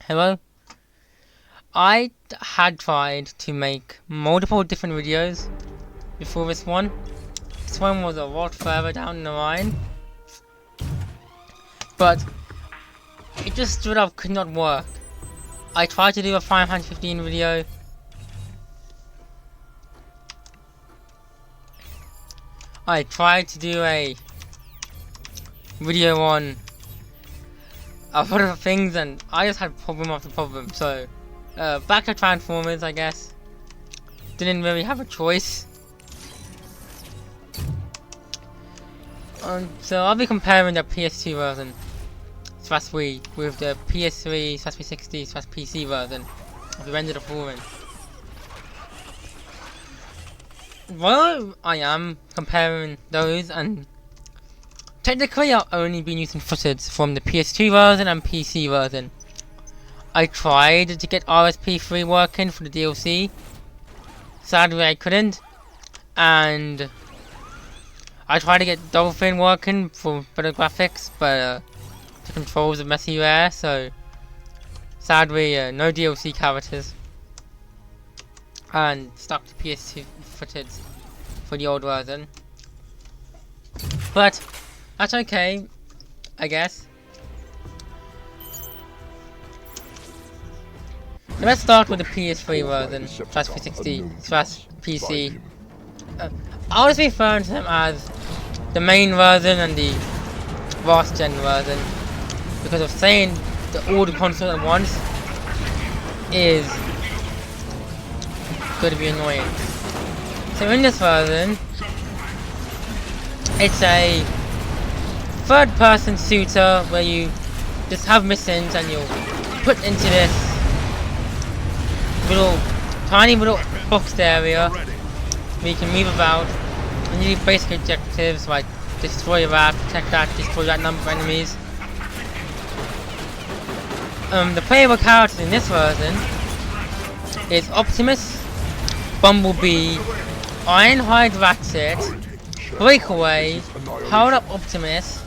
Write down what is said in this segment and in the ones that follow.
Hello. I had tried to make multiple different videos before this one. This one was a lot further down the line, but it just straight up could not work. I tried to do a Final Fantasy 15 video. I tried to do a video on a lot of things, and I just had problem after problem. So back to Transformers, I guess. Didn't really have a choice. So I'll be comparing the PS2 version / Wii with the PS3 / 360 / PC version of the Render the Fallen. While I am comparing those, and technically I've only been using footage from the PS2 version and PC version. I tried to get RSP3 working for the DLC. Sadly I couldn't. And I tried to get Dolphin working for better graphics, but the controls are messy there, so sadly no DLC characters. And stuck to PS2 footage for the old version. But that's okay, I guess. So let's start with the PS3 version / 360 / PC. I'll just refer to them as the main version and the last gen version, because of saying all the consoles at once is going to be annoying. So in this version, it's a third-person shooter where you just have missions and you'll put into this tiny little boxed area where you can move about and you do basic objectives like destroy that, protect that, destroy that number of enemies. The playable characters in this version is Optimus, Bumblebee, Ironhide Ratchet, Breakaway, Powered Up Optimus,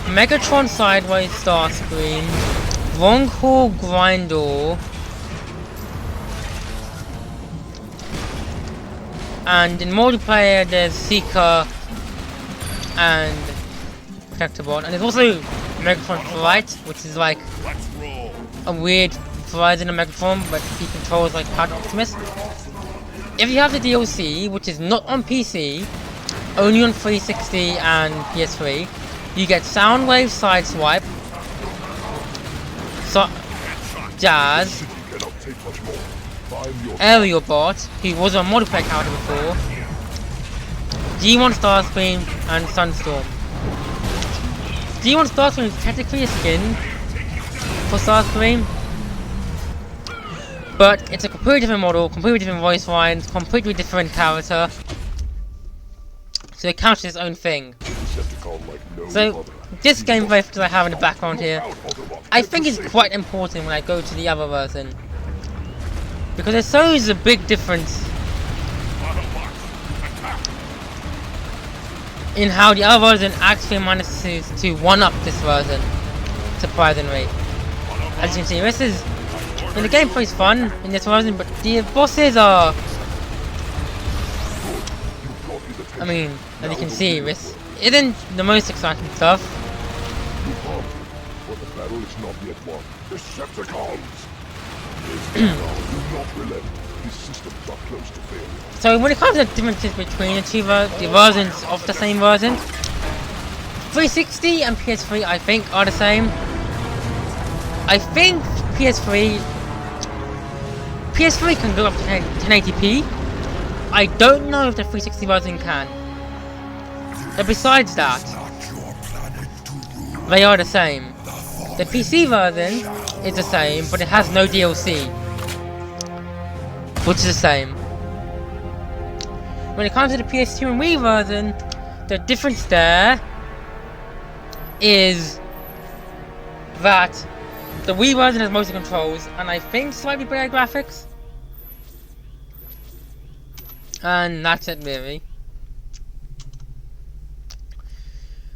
Megatron Sideways Starscream, Longhaul Grindor, and in multiplayer there's Seeker and Protectobot, and there's also Megatron Flight, which is like a weird version of Megatron, but he controls like Powered Optimus. If you have the DLC, which is not on PC, only on 360 and PS3, you get Soundwave Sideswipe, Jazz, Aerial Bot, who was a multiplayer character before, G1 Starscream, and Sunstorm. G1 Starscream is technically a skin for Starscream, but it's a completely different model, completely different voice lines, completely different character, so it counts as its own thing. So this gameplay that I have in the background here, I think is quite important when I go to the other version, because it shows a big difference in how the other version actually manages to one-up this version, surprisingly. As you can see, this is, the gameplay is fun in this version, but the bosses are, I mean, as you can see, this isn't the most exciting stuff. But the battle is not yet won. Decepticons! These systems are close to failure. So when it comes to the differences between the two the versions of the same version, 360 and PS3 I think are the same. I think PS3 can go up to 1080p. I don't know if the 360 version can. But besides that, they are the same. The PC version is the same, but it has no DLC, which is the same. When it comes to the PS2 and Wii version, the difference there is that the Wii version has motion controls and I think slightly better graphics. And that's it really.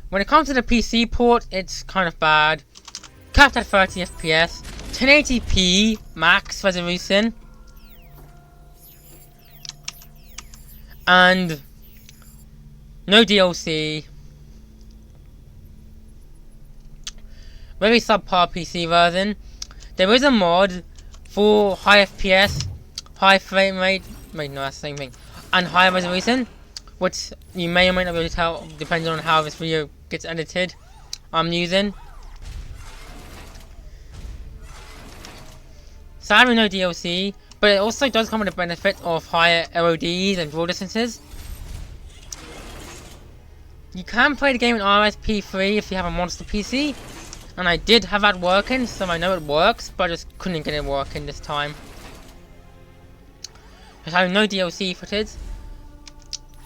When it comes to the PC port, it's kind of bad. capped at 30 FPS, 1080p max resolution, and no DLC. Very subpar PC version. There is a mod for high FPS, high frame rate, wait no that's the same thing, and high resolution, which you may or may not be able to tell depending on how this video gets edited. I'm using. Sadly no DLC, but it also does come with the benefit of higher LODs and draw distances. You can play the game in RSP3 if you have a monster PC, and I did have that working, so I know it works, but I just couldn't get it working this time. It has no DLC footage,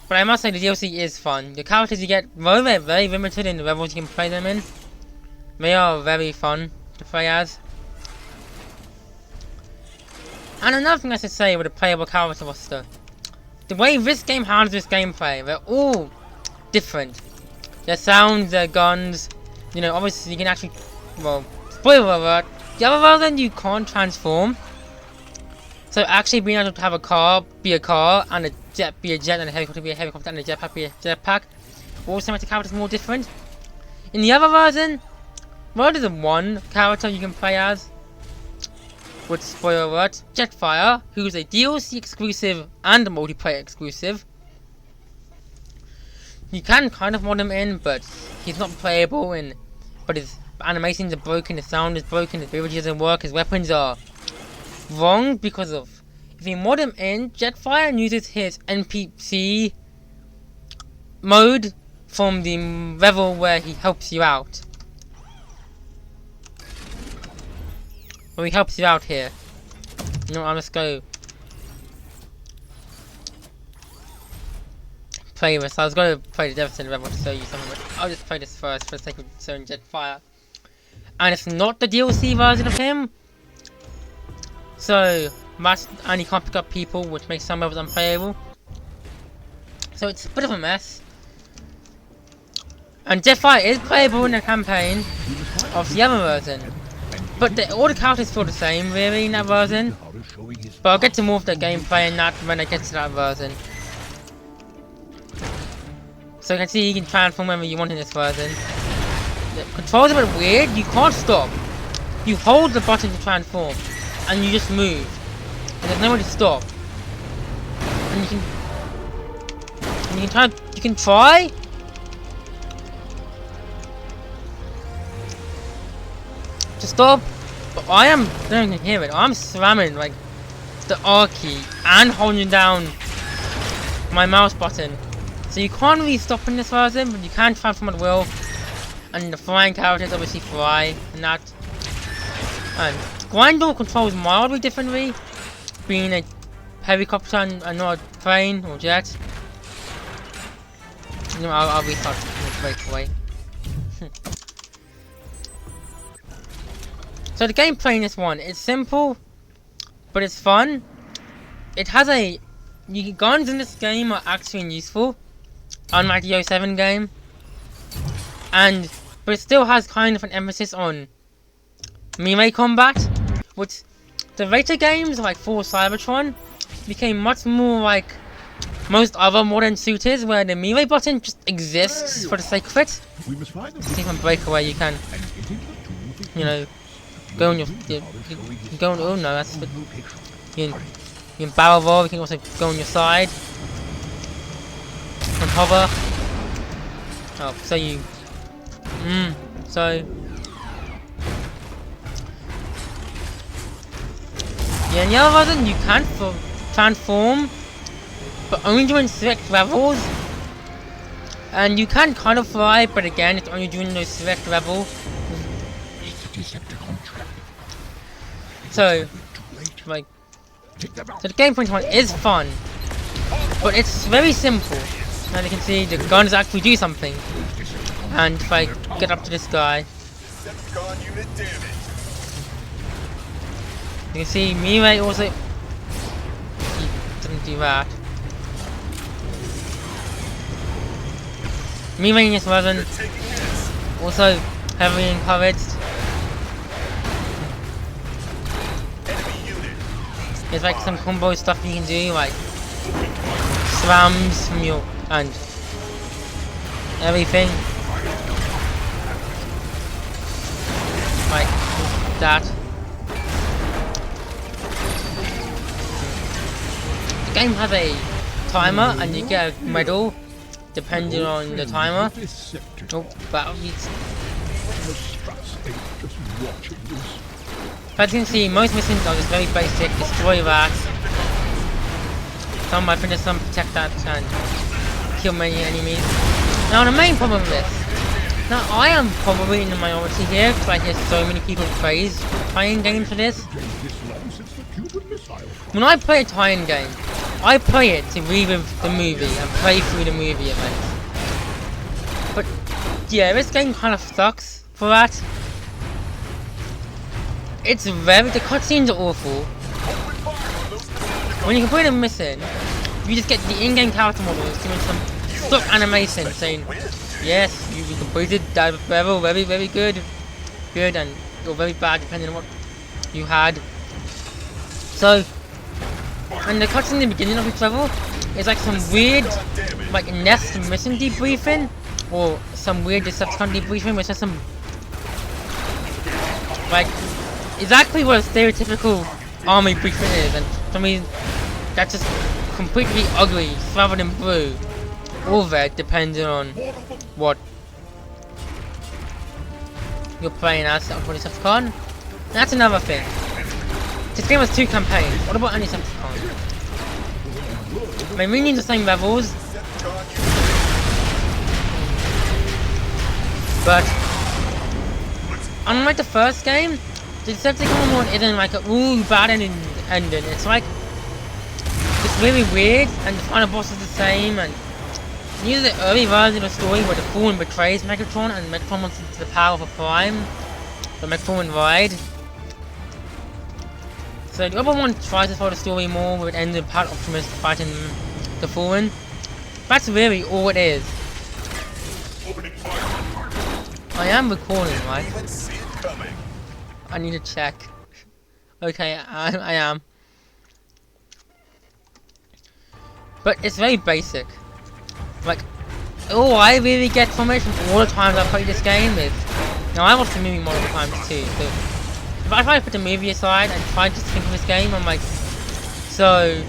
but I must say the DLC is fun. The characters you get, though they're very limited in the levels you can play them in, they are very fun to play as. And another thing I should say with the playable character roster, the way this game handles this gameplay, they're all different. Their sounds, their guns, you know, obviously you can actually, well, spoiler alert, the other version you can't transform. So actually being able to have a car be a car, and a jet be a jet, and a helicopter be a helicopter, and a jetpack be a jetpack, also makes the characters more different. In the other version, well, there's one character you can play as, with spoiler alert, Jetfire, who's a DLC exclusive and a multiplayer exclusive. You can kind of mod him in, but he's not playable, but his animations are broken, his sound is broken, his ability doesn't work, his weapons are wrong because of, if you mod him in, Jetfire uses his NPC mode from the level where he helps you out. Well, he helps you out here. You know what, I'll just go play this. I was going to play the Devastator level to show you something, but I'll just play this first for the sake of showing Jetfire. And it's not the DLC version of him, so and you can't pick up people, which makes some levels unplayable. So it's a bit of a mess. And Jetfire is playable in the campaign of the other version, but all the characters feel the same really in that version. But I'll get to more of the gameplay in that when I get to that version. So you can see you can transform whenever you want in this version. The controls are a bit weird, you can't stop. You hold the button to transform, and you just move. And there's nowhere to stop. And you can try to stop, but I don't even hear it. I'm slamming like the R key and holding down my mouse button. So you can't really stop in this version, but you can transform at will. And the flying characters obviously fly and that. And Grindel controls mildly differently, being a helicopter and not a plane or jet. You know, I'll restart straight away. So the gameplay in this one, it's simple, but it's fun. It has guns in this game are actually useful, unlike the 07 game. But it still has kind of an emphasis on melee combat, which the later games like 4 Cybertron became much more like most other modern shooters, where the melee button just exists for the sake of it. See if on breakaway you can, you know, go on you can go on, oh no, that's a bit, you can barrel roll, you can also go on your side and hover. Oh, so you yeah, in the other version you can transform, but only during select levels. And you can kind of fly, but again it's only during those select levels. So the gameplay one is fun, but it's very simple. And you can see the guns actually do something. And if I get up to this guy, you can see melee also, he doesn't do that. Melee in this version also heavily encouraged. There's like some combo stuff you can do, like slams from your and everything. Like that. The game has a timer and you get a medal depending on the timer. Oh, battle beats. As you can see, most missions are just very basic. Destroy that. Some might finish, some protect that and kill many enemies. Now the main problem with this. Now I am probably in the minority here because I hear so many people praise tie-in games for this. When I play a tie-in game, I play it to relive the movie and play through the movie events. But yeah, this game kind of sucks for that. It's the cutscenes are awful. When you complete a mission, you just get the in-game character models doing some stock animation saying, yes, you completed that level, very, very good, and or very bad depending on what you had. So, and the cutscene in the beginning of each level is like some weird, like nest mission debriefing, or some weird Decepticon debriefing, which is some, like, exactly what a stereotypical army briefing is, and for me, that's just completely ugly, slathered in blue, or red, depending on what you're playing as for Decepticon. That's another thing. This game has 2 campaigns. What about any Decepticon? They really need the same levels, but unlike the first game, the Decepticon one isn't like a ooh bad ending. It's like it's really weird, and the final boss is the same. And these are the early version of the story where the Fallen betrays Megatron, and Megatron wants into the power of a Prime, the Megatron ride. So the other one tries to follow the story more with it ends with Pat Optimus fighting the Fallen. That's really all it is. I am recording, right? I need to check. Okay, I am. But it's very basic. Like, all I really get from it, from all the times I've played this game is... Now, I watched the movie multiple times too, so... If I try to put the movie aside and try to just think of this game, I'm like... So...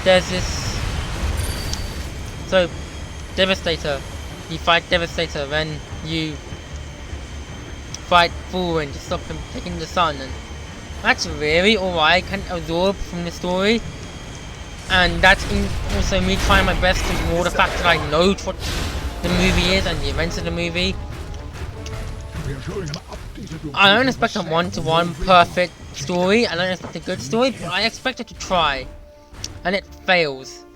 There's this... So... Devastator. You fight Devastator, then you... fight Fallen to stop him taking the sun, and... That's really all I can absorb from the story. And that's also me trying my best to ignore the fact that I know what the movie is and the events of the movie. I don't expect a one-to-one perfect story, I don't expect a good story, but I expect it to try. And it fails.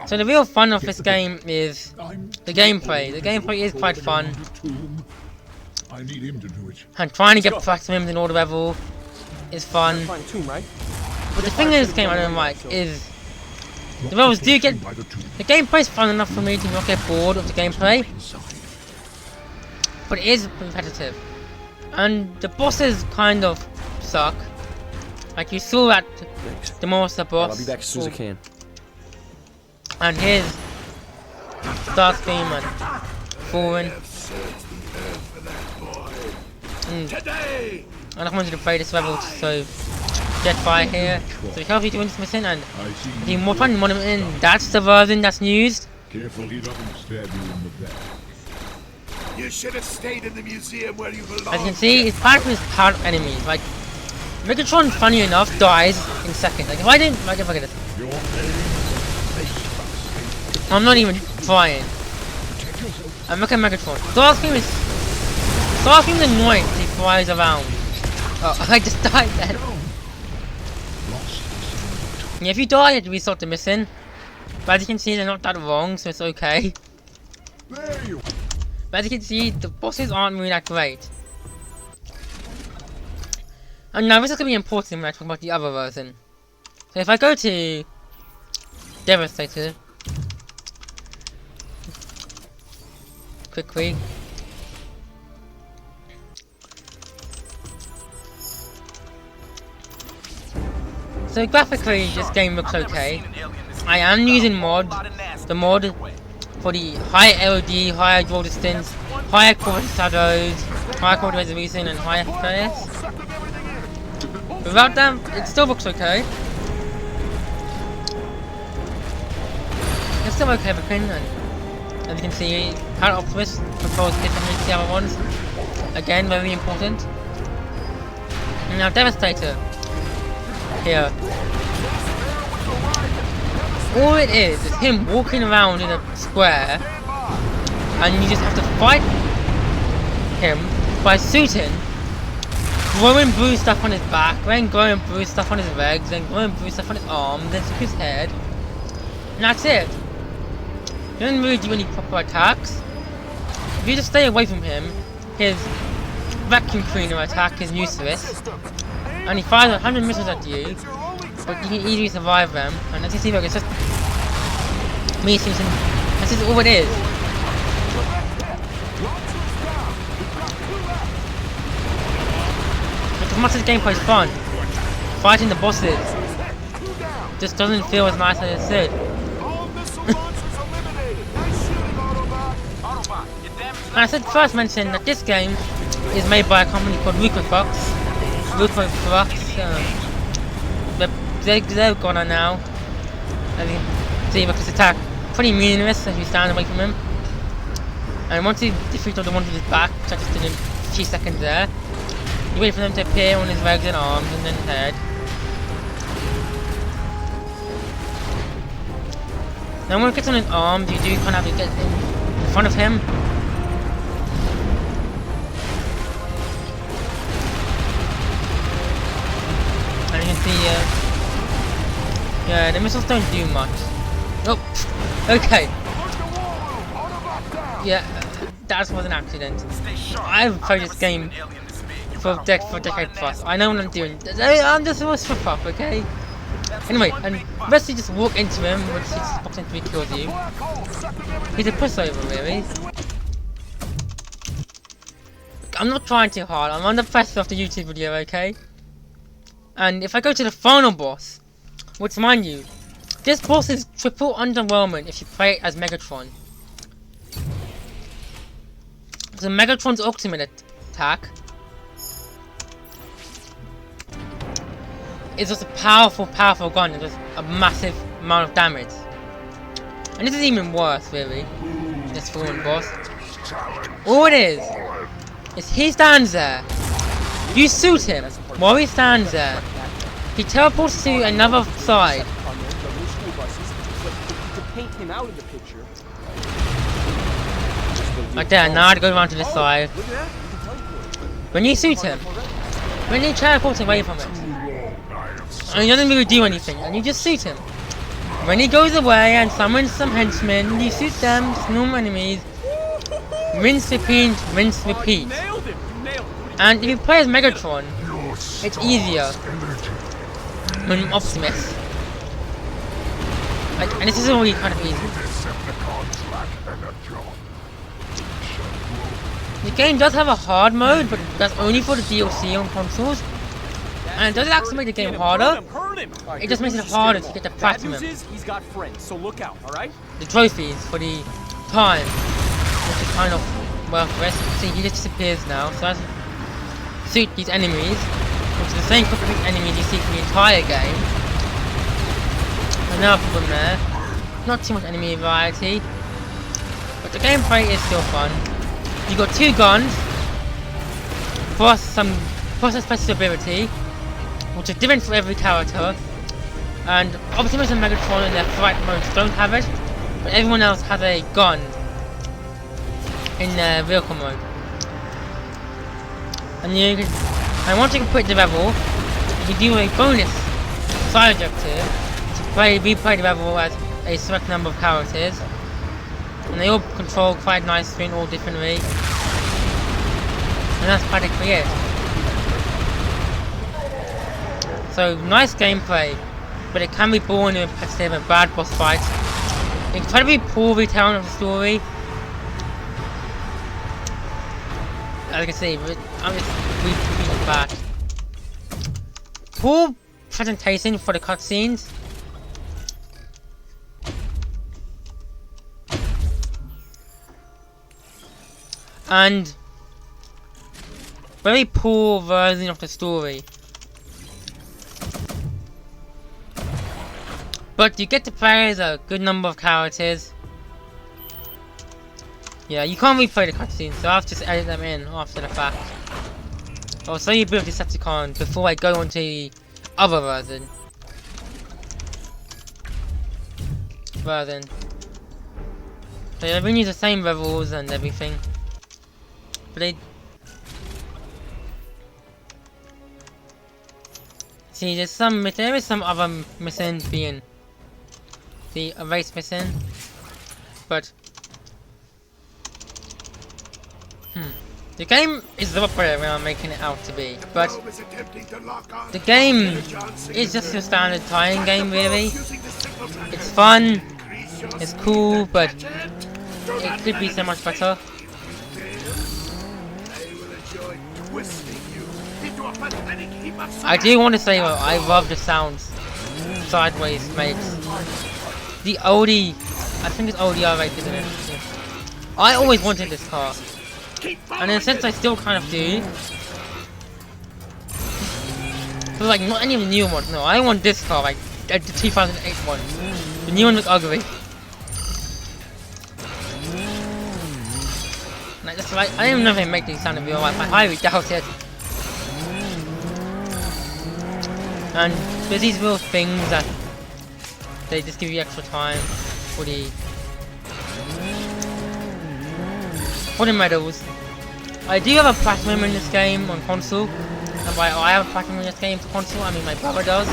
So the real fun of this game is the gameplay. The gameplay is quite fun. And trying to get platinums in order level is fun. But the thing in this game I don't like is the levels do get the gameplay is fun enough for me to not get bored of the gameplay, but it is repetitive, and the bosses kind of suck. Like you saw that the monster boss. I'll be back as soon as I can. And here's Starscream and Fallen. I don't want you to play this level, so Jetfire here. So help you to win this mission, and the more fun monument, that's the version that's used. Careful he doesn't stab you in the back. You should have stayed in the museum where you belong. As you can see, it's part of his part of enemies. Like Megatron, funny enough, dies in seconds. Like if I didn't, like if I get it, I'm not even trying. And look at Megatron. Starscream's annoying as he flies around. Oh, I just died then. Yeah, if you die, you have to restart the mission. But as you can see, they're not that wrong, so it's okay. But as you can see, the bosses aren't really that great. And now this is going to be important when I talk about the other version. So if I go to Devastator quickly. So graphically, this game looks okay. I am using the mod for the high LOD, higher draw distance, higher quality shadows, higher quality resolution, and higher FPS. Without that, it still looks okay. It's still okay looking, and as you can see, Power Optimus controls differently to the other ones. Again, very important. And now Devastator. Here. All it is him walking around in a square, and you just have to fight him by shooting, throwing blue stuff on his back, then throwing blue stuff on his legs, then throwing blue stuff on his arms, then his head, and that's it. He doesn't really do any proper attacks. If you just stay away from him, his vacuum cleaner attack is useless, and he fires 100 missiles at you, but you can easily survive them. And as you see, look, it's just me shooting. That's just all it is. But as much as gameplay is fun, fighting the bosses just doesn't feel as nice as it should. And I should first mention that this game is made by a company called WII they're gone now. As you can see, look, this attack pretty meaningless as you stand away from him. And once you defeat all the ones with his back, which I just did in a few seconds there, you wait for them to appear on his legs and arms and then head. Now when it gets on his arms, you do kind of have to get in front of him. And you can see, yeah, the missiles don't do much. Oh, okay. Yeah, that was an accident. I've played this game for a decade plus. I know what I'm doing. I'm just always for fun, okay? Anyway, and basically just walk into him once he pops into me, kills you. He's a pushover, really. I'm not trying too hard. I'm under pressure of the YouTube video, okay? And if I go to the final boss, which mind you, this boss is triple underwhelming if you play it as Megatron. So Megatron's ultimate attack is just a powerful gun that does a massive amount of damage. And this is even worse, really, this fallen boss. All it is he stands there, you shoot him, while he stands there, he teleports to another side. Like that, now I'd go around to this side. When you shoot him, when he teleports away from it, and he doesn't really do anything, and you just shoot him. When he goes away and summons some henchmen, you shoot them, just normal enemies. Rinse, repeat, rinse, repeat. And if you play as Megatron, it's easier than Optimus. Like, and this is already kind of easy. The game does have a hard mode, but that's only for the DLC on consoles. And it doesn't actually make the game harder. It just makes it harder to get the platinum. The trophies for the time, which is kind of worthless. See, he just disappears now, so that's suit these enemies, which is the same group of enemies you see for the entire game. There's no problem there. Not too much enemy variety, but the gameplay is still fun. You got two guns, plus some special ability, which is different for every character. And Optimus and Megatron in their fight modes don't have it, but everyone else has a gun in their vehicle mode. And once you complete the level, you can do a bonus side objective to replay the level as a select number of characters. And they all control quite nicely and all differently. And that's practically it. So, nice gameplay, but it can be boring and repetitive and bad boss fights. Incredibly poor retelling of the story. As you can see, I'm just really bad. Poor presentation for the cutscenes. And very poor version of the story. But you get to play as a good number of characters. Yeah, you can't replay the cutscenes, so I have to just edit them in after the fact. I'll show you a bit of Decepticon before I go on to the other version. So yeah, we use the same levels and everything. But they... See, there is some other missions being the race mission, but the game is the way I'm making it out to be. But the game is just your standard tie-in game, really. It's fun, it's cool, but it could be so much better. I do want to say though, I love the sounds Sideways makes. The oldie, I think it's ODR rated, isn't it? Yeah. I always wanted this car, and in a sense I still kind of do. But like, not any of the new ones, no, I want this car, like the 2008 one. The new one looks ugly. Like, that's right, I don't even know if they make these sound in real life, I highly doubt it. And there's these little things that they just give you extra time for the medals. I do have a platinum in this game on console, and by I have a platinum in this game for console, I mean my brother does.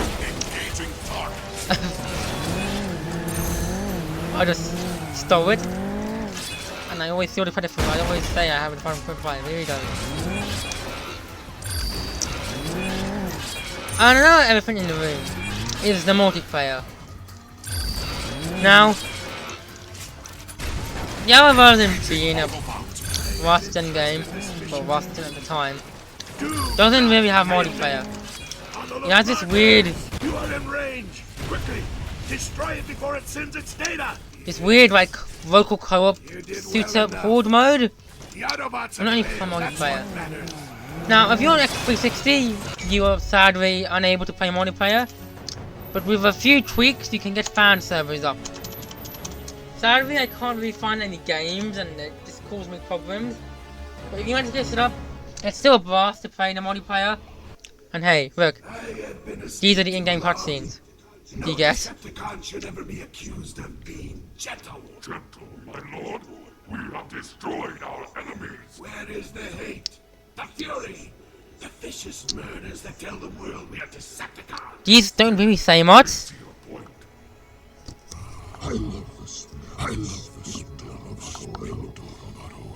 I just stole it, and I always steal the credit for it. I always say I have it from Quick, I really don't. And another elephant in the room is the multiplayer. Now, the other version being a last gen game, or last gen at the time, doesn't really have multiplayer. It has this weird, You are in range. Quickly, destroy it before it sends its data. this weird like local co-op suit-up horde mode. The Autobots I'm not are even playing playing, that's multiplayer. what matters. Now, if you're on X360, you are sadly unable to play multiplayer, but with a few tweaks, you can get fan servers up. Sadly, I can't really find any games, and it just causes me problems. But if you want to get it up, it's still a blast to play the multiplayer. And hey, look, these are the in-game cutscenes. Do you guess? Decepticon should never be accused of being gentle. Gentle, my lord. We have destroyed our enemies. Where is the hate? The fury? The vicious murders that tell the world we are Decepticons. These don't really say much. To your point. I love this. I love the smell of spoiled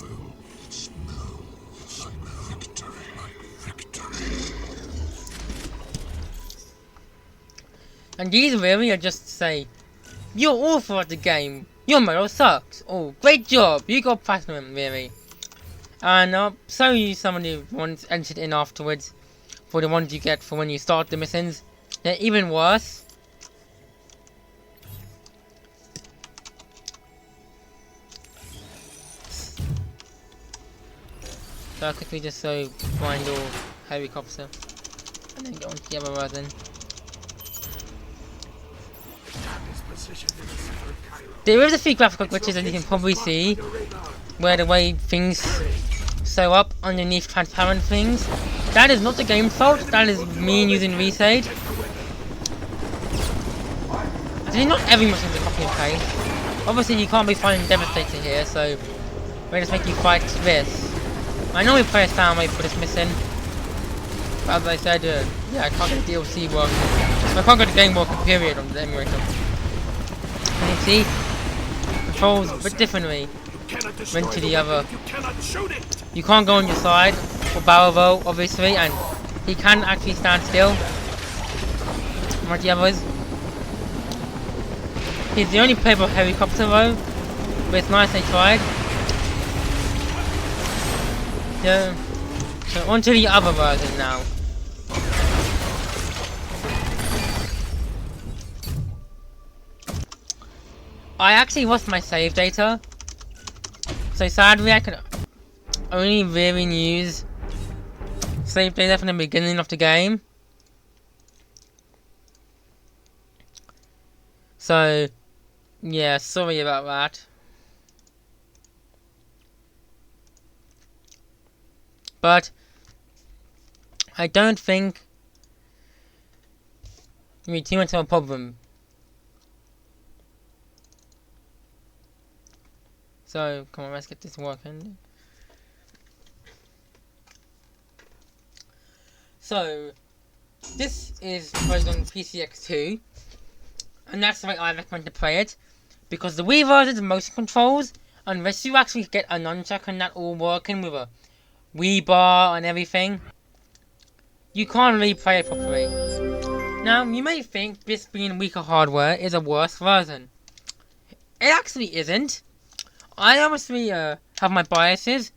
oil. It smells like victory. And these really are just to say, you're awful at the game. Your medal sucks. Oh, great job. You got platinum, really. And I'll show you some of the ones entered in afterwards. For the ones you get for when you start the missions. They're even worse. So I'll quickly just find all helicopter. And then get on to the other version. There is a few graphical glitches that you can probably see, where the way things sew up underneath transparent things. That is not the game's fault, that is me using Resade. Actually, not every mission is a copy and paste. Obviously you can't be finding Devastator here, so we'll just make you fight this. I know we play a sound wave for this mission, but as I said, yeah, I can't get the DLC working. I can't get the game working period on the emulator. And you see, controls a bit differently when to the other. You can't go on your side for barrel roll, obviously, and he can actually stand still. Like the others. He's the only playable helicopter though, but it's nice they tried. Yeah. So on to the other version now. I actually lost my save data. So sadly I could only really use save data from the beginning of the game. So, yeah, sorry about that. But I don't think it'll be too much of a problem. So, come on, let's get this working. So, this is played on PCX2, and that's the way I recommend to play it, because the Wii version is motion controls, unless you actually get a nunchuck and that all working with a Wii bar and everything, you can't really play it properly. Now, you may think this being weaker hardware is a worse version. It actually isn't. I obviously have my biases,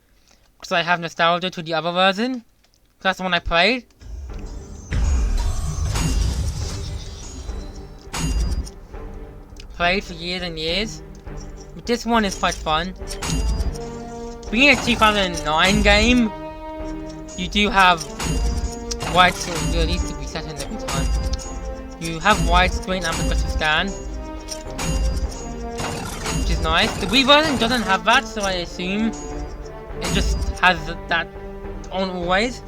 because I have nostalgia to the other version. That's the one I played. Played for years and years. But this one is quite fun. Being a 2009 game, you do have widescreen. At least to be set in every time. You have widescreen and progressive scan, which is nice. The Wii version doesn't have that, so I assume it just has that on always.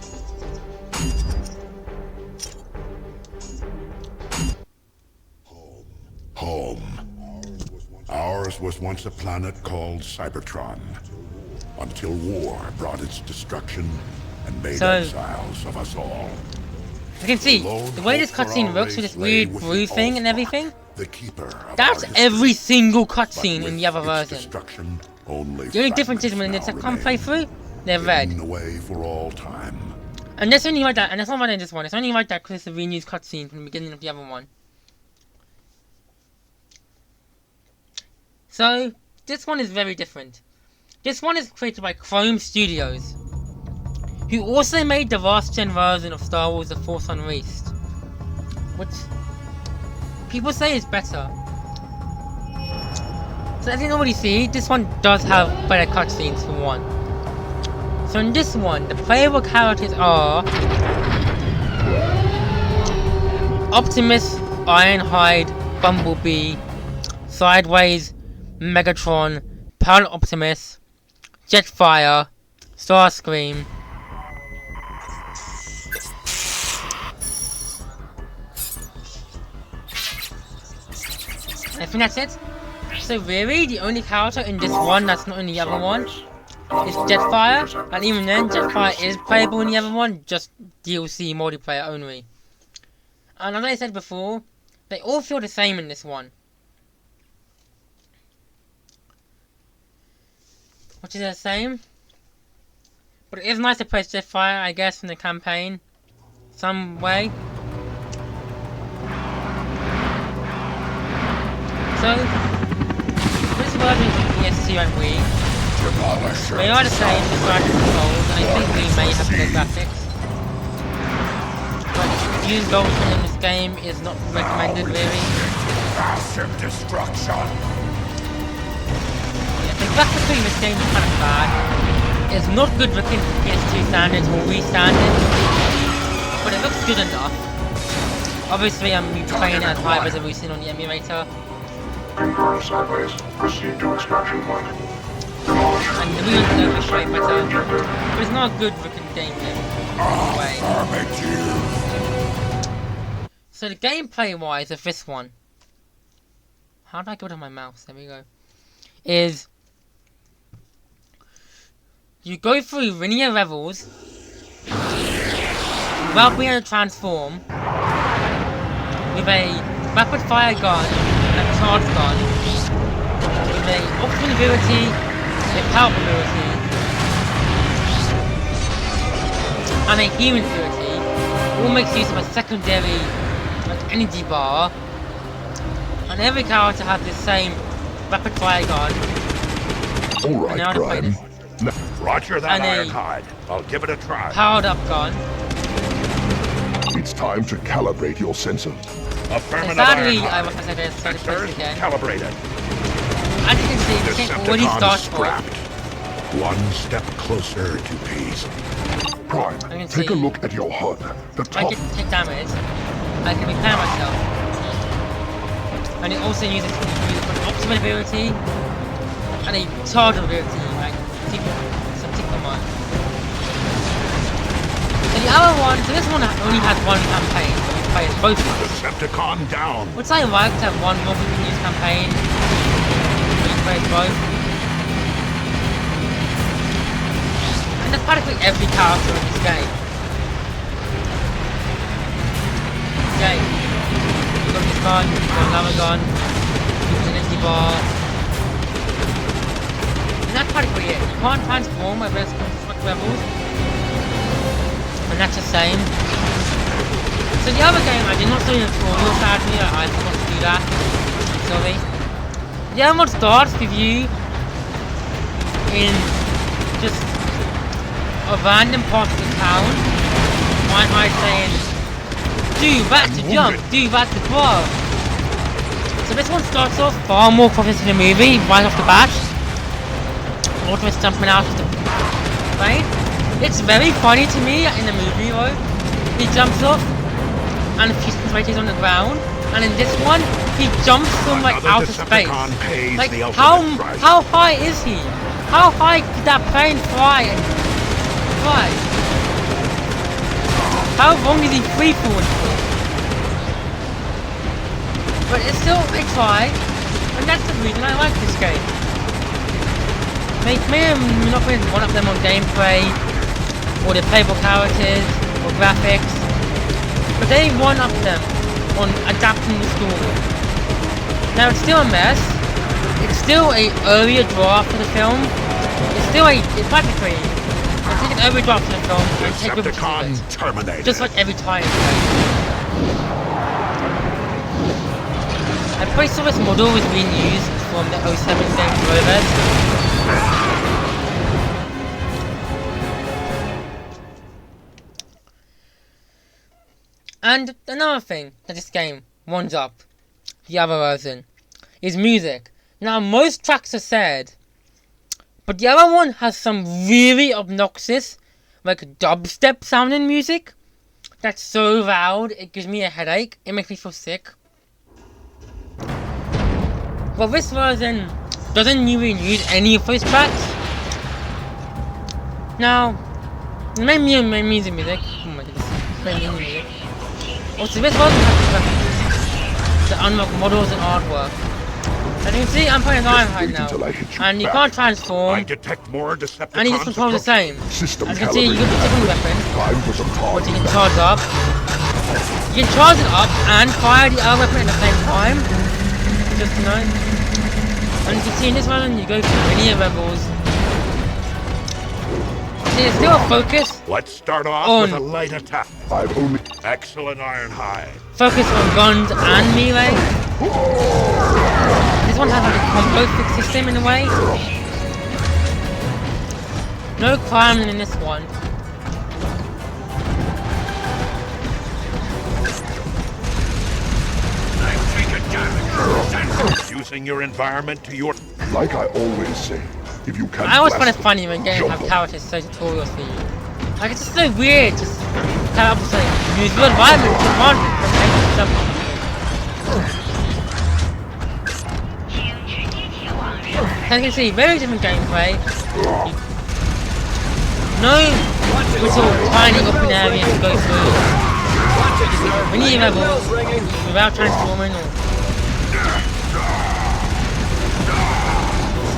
Home. Ours was once a planet called Cybertron, until war brought its destruction and made exiles of us all. You can see, the way this cutscene looks with this weird blue thing and everything, that's every single cutscene in the other version. The only difference is when it's a second playthrough, they're red. And that's only like that, and it's not right in this one, it's only like that because it's a renewed cutscene from the beginning of the other one. So, this one is very different. This one is created by Chrome Studios, who also made the last gen version of Star Wars The Force Unleashed, which people say is better. So as you can already see, this one does have better cutscenes for one. So in this one, the playable characters are Optimus, Ironhide, Bumblebee, Sideways, Megatron, Pilot Optimus, Jetfire, Starscream, I think that's it. So really, the only character in this one that's not in the other one is Jetfire, and even then, Jetfire is playable in the other one, just DLC multiplayer only. And as I said before, they all feel the same in this one. Which is the same. But it is nice to play Jetfire, I guess, in the campaign. Some way. So, this version of PS2 and Wii, they are the same as the controls, and I think we may have better graphics. But using Dolphin in this game is not recommended, really. Massive destruction. Yeah, the graphically this game is kind of bad. It's not good looking for PS2 standards or Wii standards, but it looks good enough. Obviously, I'm playing it at high resolution on the emulator. Confirm Sideways. Proceed to extraction point. And the Wii is way better, but it's not a good looking game in any way. So the gameplay wise of this one, how do I go to my mouse? There we go. Is you go through linear levels without being able to transform with a rapid fire gun and a charge gun with a option ability, a power ability, and a healing ability. All makes use of a secondary energy bar, and every character has the same rapid fire gun. Alright, Prime. Roger that, And Ironhide. I'll give it a try. Powered up gun. It's time to calibrate your sensors. Affirmative, Sadly, Ironhide. I was I said it's Sensors again. calibrated. as you can see, the game already starts off. One step closer to peace. Prime, can take see- a look at your HUD. The I top. can take damage. I can repair myself. And it also uses an optimal ability and a charge ability, like some tick command. So the other one, so this one only has one campaign, so we play as both ones. Decepticon down. Which I like to have one more continuous campaign, where you play as both. And that's practically every character in this game. Okay, you got this gun, you got another gun, you got an empty bar. And that's practically it. You can't transform my best construct levels. And that's the same. So the other game, I did not do the tutorial, sadly, I forgot to do that. I'm sorry. The other one starts with you in just a random part of the town. My saying, do that to jump, do that to throw. So this one starts off far more confident in the movie, right off the bat. Ultimate's jumping out of the plane. It's very funny to me in the movie though. He jumps off and Houston's right is on the ground. And in this one, he jumps from like outer space. Like how high is he? How high did that plane fly and fly? How long is he free falling for? But it's still a try, and that's the reason I like this game. Maybe I'm not going to one-up them on gameplay, or the playable characters, or graphics, but they one-up them on adapting the story. Now it's still a mess, it's still a earlier draft for the film, it's practically, I think an earlier draft for the film, and take people to it. Terminated. Just like every time. I pretty sure this model was being used from the 07 game Rovers. And another thing that this game ones up, the other version, is music. Now most tracks are sad, but the other one has some really obnoxious, like dubstep sounding music. That's so loud, it gives me a headache, it makes me feel sick. Well, this version doesn't even use any of those tracks. Now, the main music, oh my goodness, main music. Also, this version has to unlock models and artwork. As you can see, I'm playing Ironhide now, and you can't transform, I detect more Decepticons. and you just control the same. System As you can see, you got the different weapon, Time for some which you talk. can charge up. You can charge it up and fire the other weapon at the same time. Just to know. And you can see in this one, you go through many levels. See, there's still a focus. Let's start off On. with a light attack. I've only. Excellent, Ironhide. Focus on guns and melee. This one has like a combo fix system in a way. No climbing in this one. Using your environment to your... Like I always say, if you can. I always find it blast funny when games jump have on. characters so tutorials for you. Like it's just so weird, just have to say, use your environment to run and make jump on. As you can see, very different gameplay. No little tiny open areas to go through. Many levels without transforming or...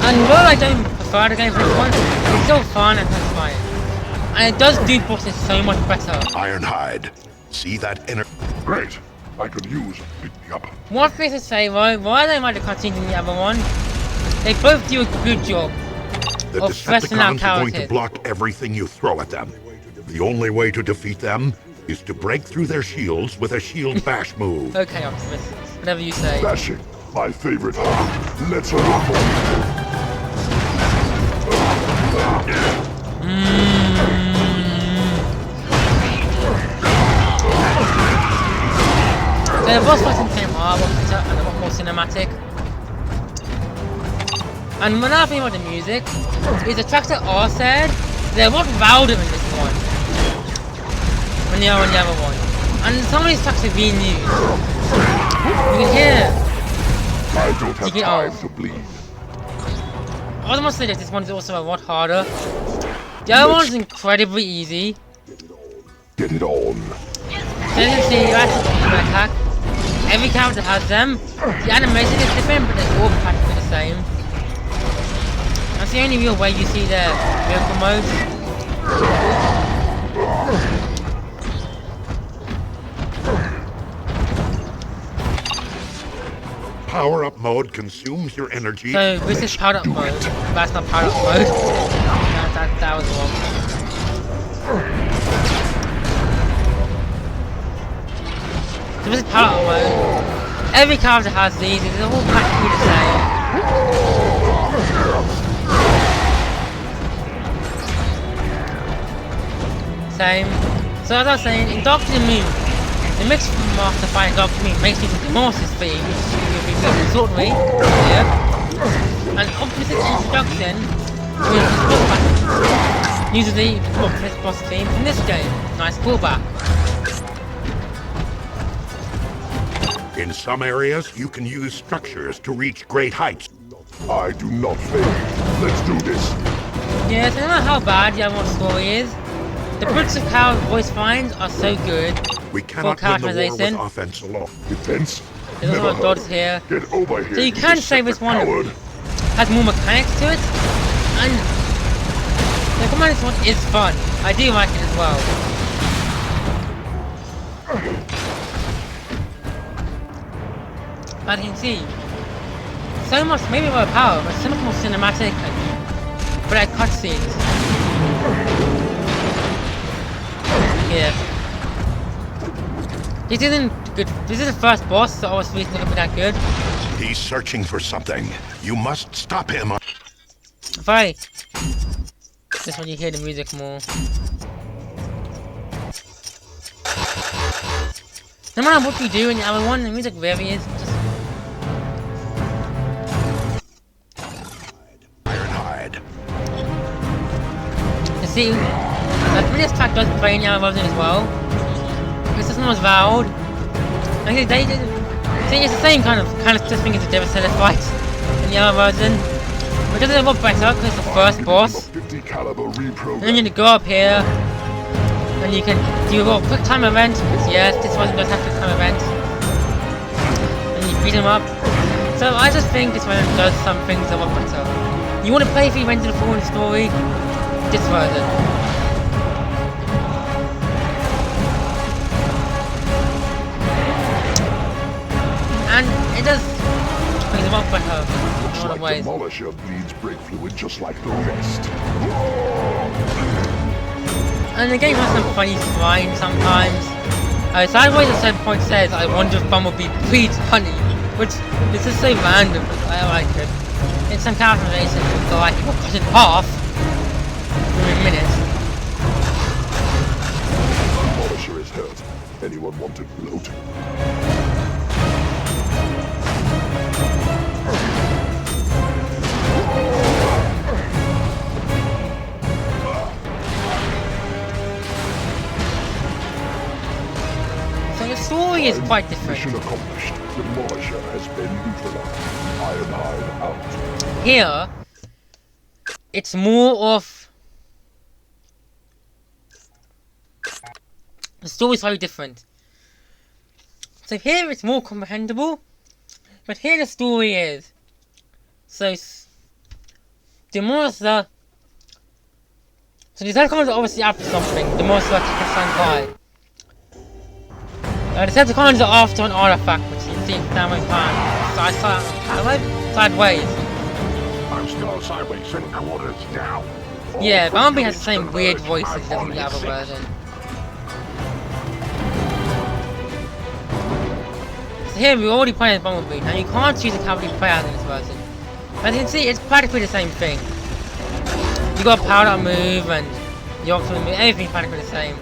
And although I don't prefer the game for this one, it's still fun and satisfying. And it does do bosses so much better. Ironhide. See that inner... Great. I could use picking up. One thing to say though, why I don't like the cutscenes in the other one, they both do a good job The of fleshing out Decepticons are going to characters. block everything you throw at them. The only way to defeat them is to break through their shields with a shield bash move. Okay, Optimus, whatever you say. Bashing. My favorite. Let's roll. The boss fights in the game are a lot better and a lot more cinematic. And another thing about the music is the tracks that are said, they're a lot louder in this one than they are in the other one. And some of these tracks are being used. You can hear. I don't have Take it time off. to bleed. I was must say that this one is also a lot harder. The other one's incredibly easy. Get it on. So you can see, that's the attack. Every character has them. The animation is different, but they're all practically the same. That's the only real way you see their vehicle modes. Power-up mode consumes your energy. So this is powered up mode. That's not powered up mode. That was wrong. So this is powered up mode. Every character has these. They're all practically the same. Same. So as I was saying, in Doctor Moon, the mix master fight in Doctor Moon makes use of the Morse's theme, which you'll be moving shortly. Yeah. And opposite introduction, uses the opposite boss theme from this game. Nice callback. In some areas, you can use structures to reach great heights. I do not fail. Let's do this. Yes, no matter how bad the other story is, the Prince of Power voice finds are so good. We cannot win the war with characterization. offense alone. Defense? There's Never also dodge heard. here. Get over here. So you can say this one coward. has more mechanics to it, and the command one is fun. I do like it as well. As you can see, so much, maybe more power, but so much more cinematic and better cutscenes. Yeah. This isn't good. This is the first boss, so obviously it's not gonna be that good. He's searching for something. You must stop him. If I... Just when you hear the music more. No matter what you do in the other one, the music really is just... Ironhide. You see, that previous track does play in the other version as well. It's just not as loud. I think they did... See, it's the same kind of just think it's a Devastator fight in the other version. But it does it a lot better because it's the first boss. 50 caliber reprogram. And then you go up here, and you can do a little quick time event, because yes, this one does have quick time event. And you beat him up. So I just think this one does some things a lot better. You want to play through Revenge of the Fallen story? This version. And it does things a lot better in a lot of ways. Demolisher bleeds brake fluid just like the rest. And the game has some funny lines sometimes. Sideways at certain point says, I wonder if Bumblebee breeds honey, which is just so random, but I like it. In some characterization, so like he got cut in half in a minute. Demolisher is hurt. Anyone want to gloat? So the story is quite different. Mission accomplished. Demolisher has been neutralized. Ironhide out. Here, it's more of... The story's very different. So here it's more comprehensible, but here the story is. So, the monster... So the Decepticons are obviously after something. The monster attacks Sankai. The Decepticons are after an artifact, which you can see in downward plan. Sideways. I'm still sideways, send coordinates now. Yeah, Bumblebee has the same weird voice as he does in the other version. So here we're already playing as Bumblebee. Now you can't choose a cavalry player in this version. As you can see, it's practically the same thing. You got a powered up move and your optional move, everything's practically the same.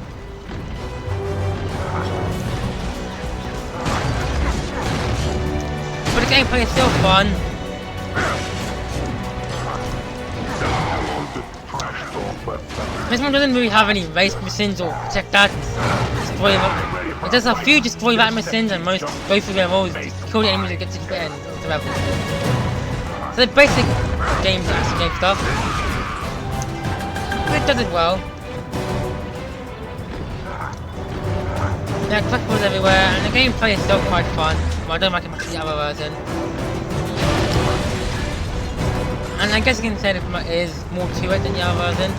But the gameplay is still fun. This one doesn't really have any race missions or check that. It does a few destroy that missions and most go through their roles, kill the enemies and get to the end of the level. So the basic action game stuff. It does it well. There are collectibles everywhere and the gameplay is still quite fun, but I don't like it much the other version. And I guess you can say that there is more to it than the other version.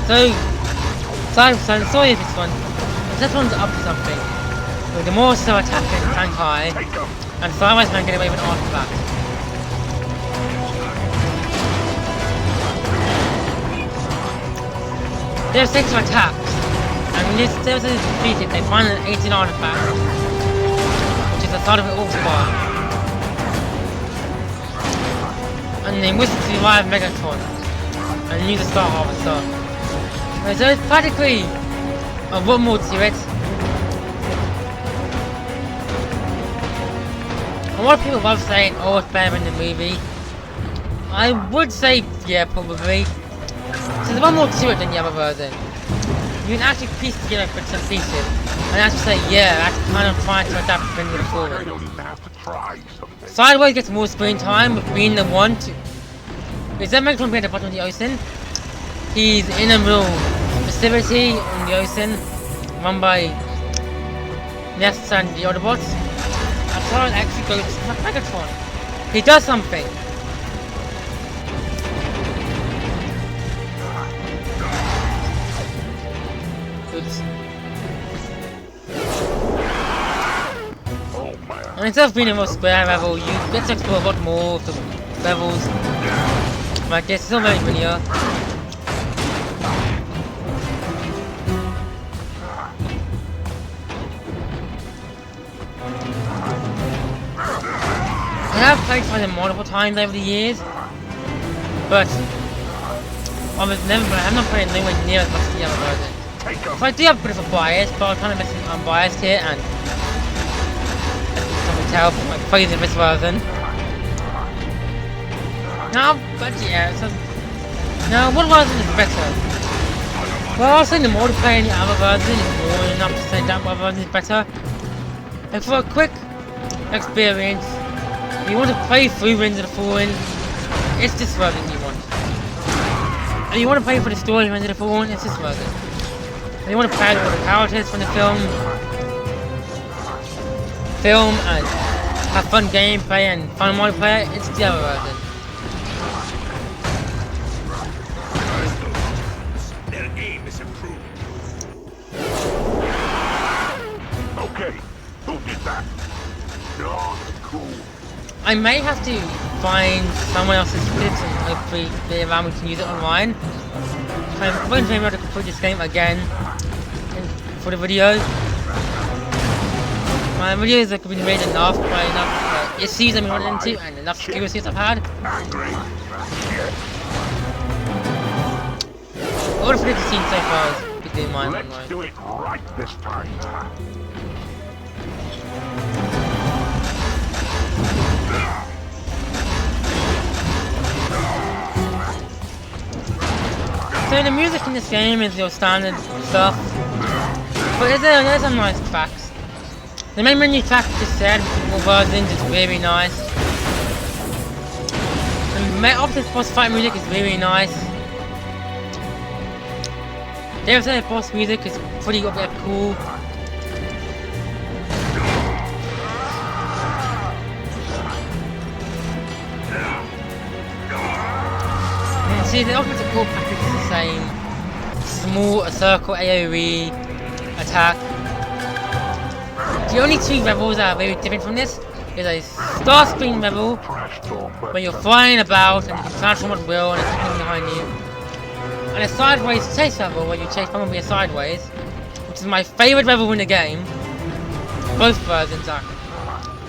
So sorry if this one's up to something. With the more so attacking tank high, and sideways man get away with an artifact. There are 6 attacks, and when this is defeated, they find an 18 artifact, which is the start of an orc bar. And they whistle to revive Megatron, and use the Star Harvester. So it's practically a lot more to it. A lot of people love saying, oh, it's better than the movie. I would say, yeah, probably. So there's one more to it than the other version. You can actually piece together bits and pieces, and actually say, yeah, that's kind of trying to adapt to the story. Sideways gets more screen time with being the one to... Is that Megatron being at the bottom of the ocean? He's in a little facility in the ocean, run by Nest and the Autobots. And Sideways actually goes to Megatron. He does something. And instead of being a more square level, you get to explore a lot more of the levels like this. It's still very linear. I have played Spider multiple times over the years, but I have not played anywhere near as much as the other version. So I do have a bit of a bias, but I'm kind of unbiased here, and tell from my praise of this version. No, but yeah, so now what version is better? Well, I'll say the multiplayer in the other version is more enough to say that one version is better. And for a quick experience, if you want to play through Rings of the Fallen, it's this version you want. And you want to play for the story of Rings of the Fallen, it's this version. And you want to play with the characters from the film and have fun gameplay and fun multiplayer, it's the other version. Their aim is improved. Okay, who did that? No, cool. I may have to find someone else's clips and hopefully be around we can use it online. I'm going to be able to complete this game again for the video. My videos have been made enough by enough issues I've been running into and enough skill issues I've had. All the footage I've seen so far is between mine and mine. Let's do it right this time. So the music in this game is your standard stuff, but there's some nice tracks. The main menu track just said, all versions is really nice. And the opposite boss fight music is really nice. The other boss music is pretty up there cool. And see, the ultimate core package is the same. Small circle AoE attack. The only 2 levels that are very different from this is a star screen level where you're flying about and you can transform at will and it's coming behind you, and a sideways chase level where you chase probably sideways, which is my favourite level in the game. Both versions are.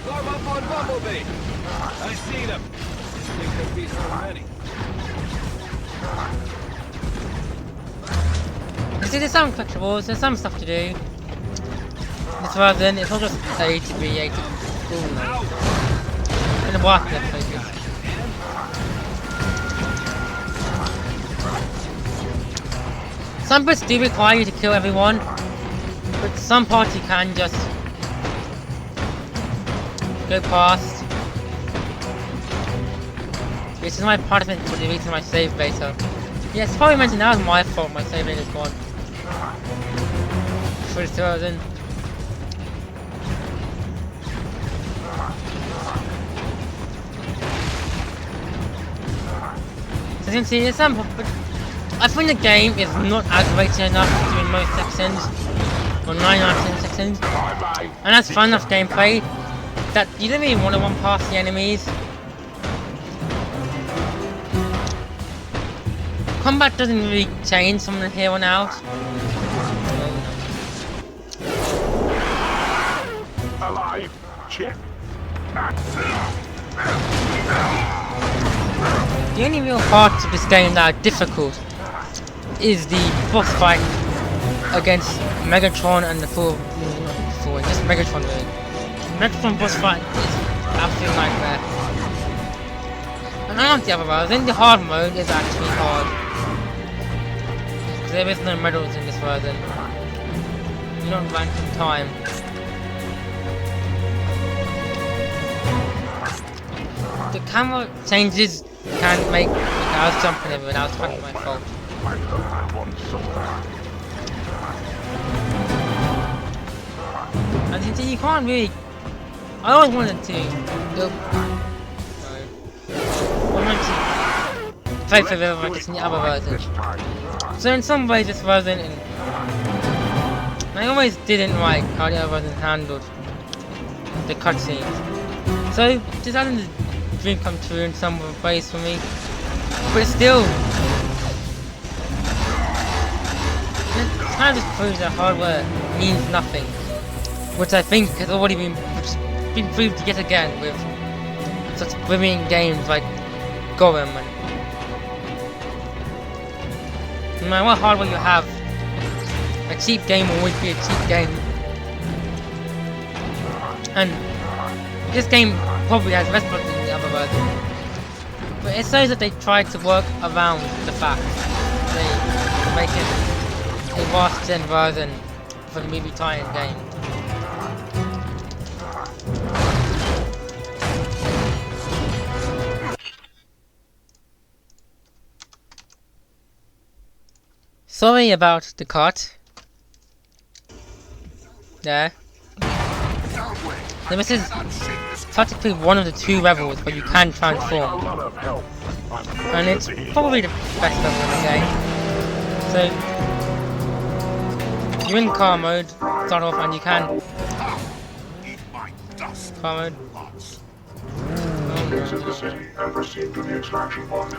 Warm up on Bumblebee. I see them. Think they'll be so ready. You see, there's some collectibles, there's some stuff to do. This version, it's not just A to B, A to B. Ooh, no. In the block, focus. Some bits do require you to kill everyone, but some parts you can just go past. This is my part of it for deleting my save data. Yeah, it's probably mentioned that was my fault, my save data is gone. For this version. So you can see, there's some, but I think the game is not aggravating enough during most sections, or 99% sections, and that's fun enough gameplay that you don't really want to run past the enemies. Combat doesn't really change from here on out. Alive. Check. The only real parts of this game that are difficult is the boss fight against Megatron and the just Megatron really. Megatron boss fight is absolute nightmare. And unlike the other version, the hard mode is actually hard. There is no medals in this version. You're not ranked in time. The camera changes can make. I was jumping everywhere, that was kind of my fault. And you see, you can't really. I always wanted to go. I wanted to play for the like in the other version. So in some ways, this version, I always didn't like how the other version handled the cutscenes. So this having the dream come true in some ways for me, but still, it kind of just proves that hardware means nothing, which I think has already been proved yet again with such brilliant games like Gorham. And no matter what hardware you have, a cheap game will always be a cheap game. And this game probably has less buttons than the other version. But it shows that they tried to work around the fact they make it a vast gen version for the movie tie-in game. Sorry about the cut. There. So this is practically one of the two levels where you can transform. And it's probably the best level in the game. So you're in car mode, start off, and you can car mode. Exit the city and proceed to the extraction point.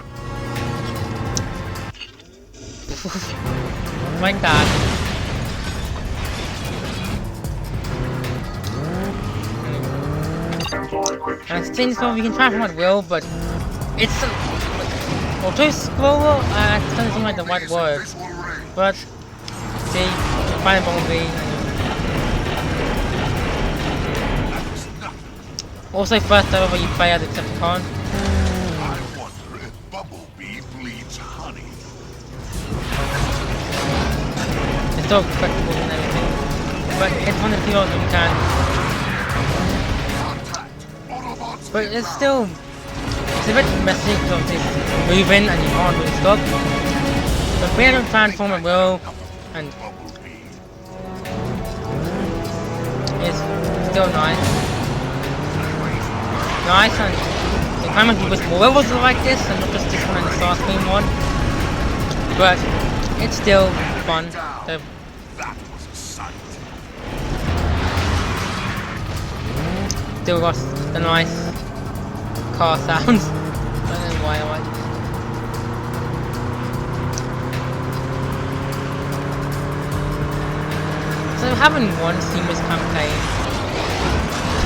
Like that. And it's things where we can transform at will, but it's auto-scroller. It doesn't seem like the right word, but see, you find a Bumblebee. Also, first level you play as Decepticon. I wonder if Bumblebee bleeds honey. It's still collectibles and everything, but it's one of the few ones that you can. But it's still, it's a bit messy because it's moving and you can't really stop. But we don't transform at will, and it's still nice. Nice, and the time I wish more levels are like this and not just this one and the Starscream one. But it's still fun. So, still got the nice car sounds. I don't know why I like this. So having one seamless campaign,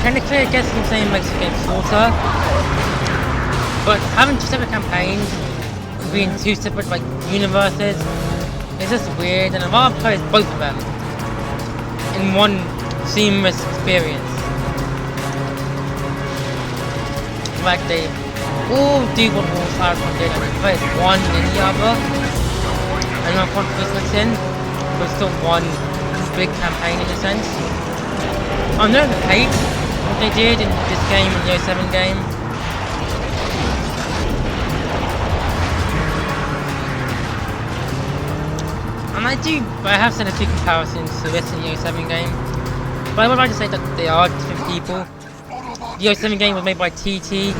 technically I guess you can say it makes the game shorter, but having two separate campaigns being two separate like universes. It's just weird, and I'd rather play both of them in one seamless experience. Like they all do what all Cyberpunk did, and you play as one and the other, and not conflict mixed in, but still one big campaign in a sense. I know the hate what they did in this game, in the 07 game. And I have seen a few comparisons to this in the 07 game, but I would like to say that they are different people. The 07 game was made by TT,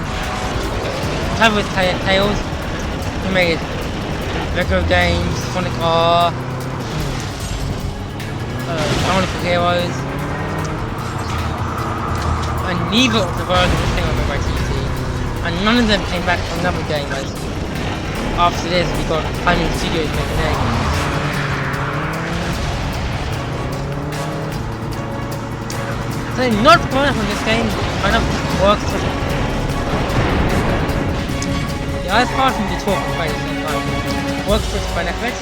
Travis Tales, who made Lego games, Sonic R, Wonderful Heroes, and neither of the versions of the thing were made by TT, and none of them came back from another game. As after this, we got Climbing Studios making their games. So not going from this game kind of works for the other part from the talk by the same time works for its benefit.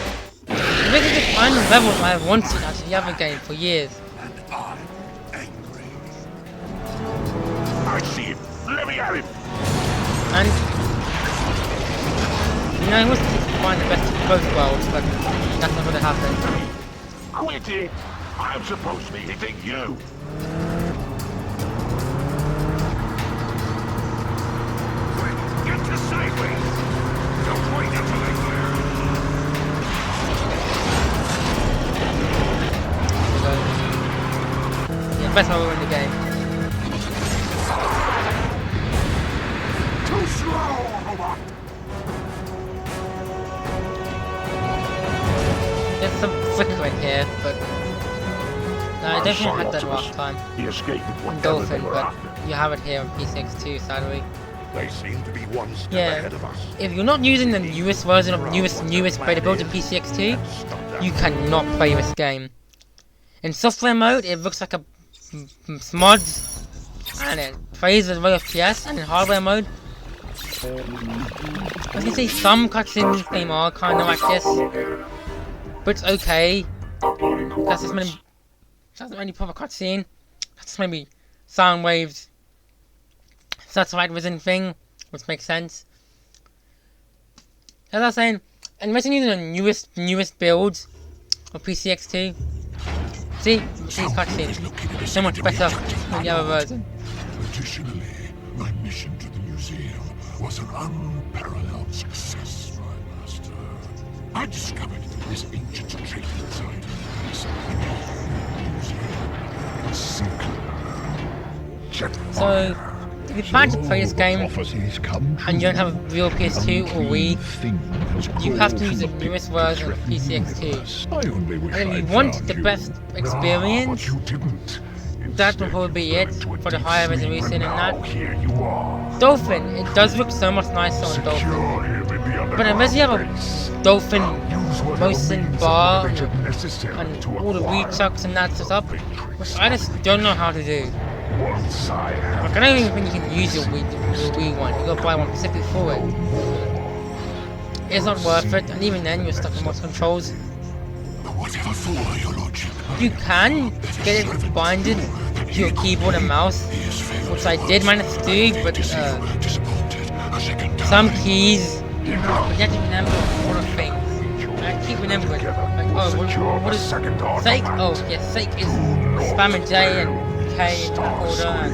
This is the final level I have wanted out of the other game for years. And I'm angry. I see him. Let me at him. And you know, I was to find the best of both worlds, but that's not going to happen. Quit it. I'm supposed to be hitting you. Get to sideways. Don't wait until they clear. Yeah, best level in the game. Too slow, robot. There's some flickering here, but no, I definitely had that last time. He escaped with On whatever Dolphin, they were but after. you have it here on PCX2, sadly. They seem to be one step Yeah, ahead of us. if you're not using the newest version of newest beta build in PCX2, you cannot play this game. In software mode, it looks like a mod, and it plays as well as FPS, and in hardware mode, I can say some cutscenes in this game are kind of like this, but it's okay. That's just maybe, that's not any proper cutscene. That's just maybe sound waves. Satellite vision thing, which makes sense. As I was saying, unless you're using the newest builds of PCX2, see, these cutscenes, so much better than the other version. Additionally, my mission to the museum was an unparalleled success, my master. I discovered this ancient trading site. This museum. So, if you plan to play this game and you don't have a real PS2 or Wii, you have to use the newest version of PCX2. And if you want the best experience, that will probably be it for the higher resolution and that. Dolphin, it does look so much nicer on Dolphin. But unless you have a Dolphin motion bar and all the rechucks and that stuff, which I just don't know how to do. Like, I don't even think you can use your Wii one, you gotta buy one specifically for it. It's not worth it, and even then you're stuck in most controls. Whatever for, your lordship. You can get it binded to your keyboard and mouse, which I did manage to do, but some keys, but you have to remember a lot of things. I keep remembering, like, oh, what is Sake? Oh, yes, Sake is spamming J and K in order, and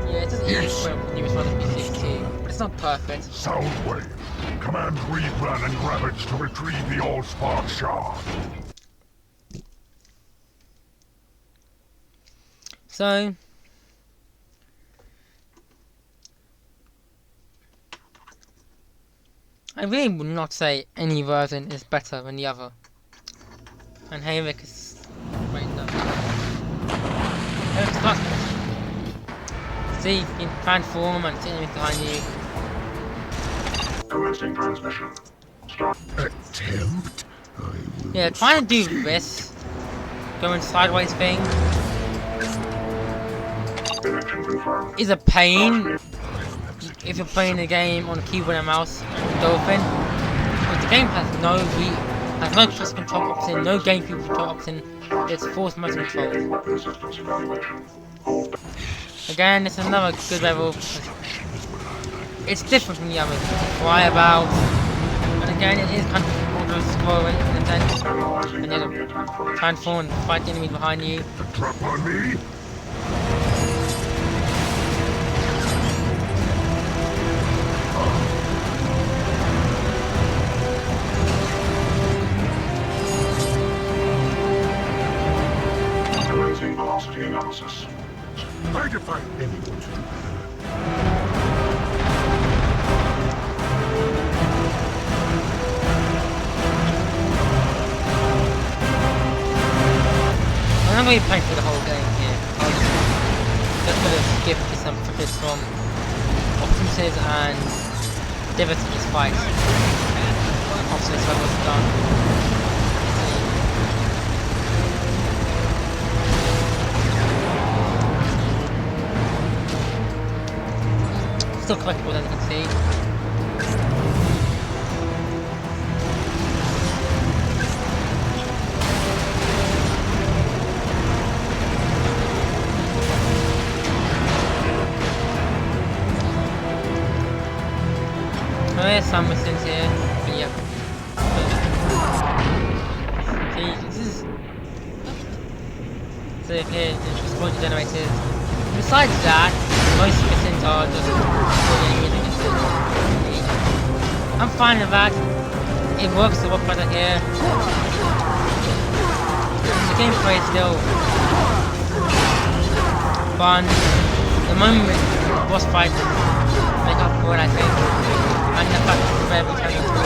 yeah, it's just easy for the newest one of PC2, but it's not perfect. Soundwave. Command replan and Grabbage to retrieve the Allspark shard. So, I really would not say any version is better than the other. And Hayrick is right now. Hayrick's fast. See, you can transform and see anything behind you. Commencing transmission. Start. Attempt? Yeah, trying to do this, going sideways thing, Connection confirmed. is a pain if you're playing the game on a keyboard and mouse and Dolphin. The game has no cross control option, no GameCube control option. It's force motion control. Again, this is another good level. It's different from the others. It's cry about, but again, it is kind of auto scrolling in a sense. And you have to transform and fight the enemy behind you. Trap on me? Velocity analysis. I defy anyone to do I'm not going to be playing for the whole game here. I'll just going to skip to some footage from Optimuses and Divots' fights. After this level's done. Still collectible as you can see. Oh, there's some missions here. But yeah. See, this is. So here, there's explosion generators. Besides that, most missions are just I'm fine with that. It works a lot better here. The gameplay is still fun. The moment boss fights make up for it, I think. And the fact that it's very turning to